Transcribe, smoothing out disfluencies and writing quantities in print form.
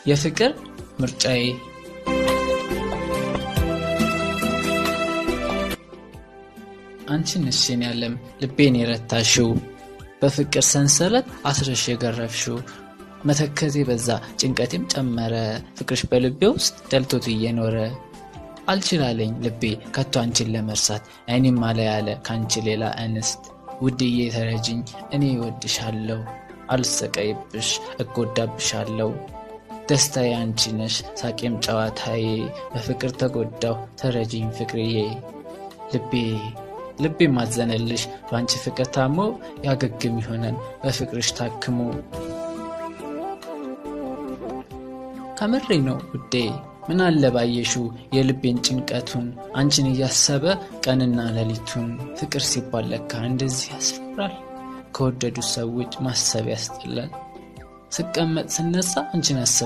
የፍቅር ምርጫዬ። አንቺን እሺን ያለም ልቤን የረታሽው በፍቅር ሰንሰለት አስረሽ የገረፍሽው መተከዜ በዛ ጭንቀቴም ጨመረ ፍቅርሽ በልቤ ውስጥ ደልቶት እየኖረ አልችላለኝ ልቤ ከቶ አንቺን ለመርሳት እኔም አለ ያለ ካንቺ ሌላ እንስት ውድዬ ተረጅኝ እኔ እወድሻለሁ አልሰቀይብሽ እጎዳብሻለሁ ደስታዬ አንቺ ነሽ ሳቄም ጨዋታዬ በፍቅር ተጎዳው ተረጅኝ ፍቅርዬ ልቤ ማዘነልሽ ባንቺ ፍቅር ታሞ ያገግም ይሆነን በፍቅርሽ ታክሞ ከምሬ ነው ውዴ ምን አለ ባየሹ የልቤን ጭንቀቱን አንቺን እያሰበ ቀንና ሌሊቱን ፍቅር ሲባል ለካ እንደዚህ ያስፈራል ከወደዱ ሰዎች ማሰብ ያስጠላል ስቀመጥ ስነሳ አንቺን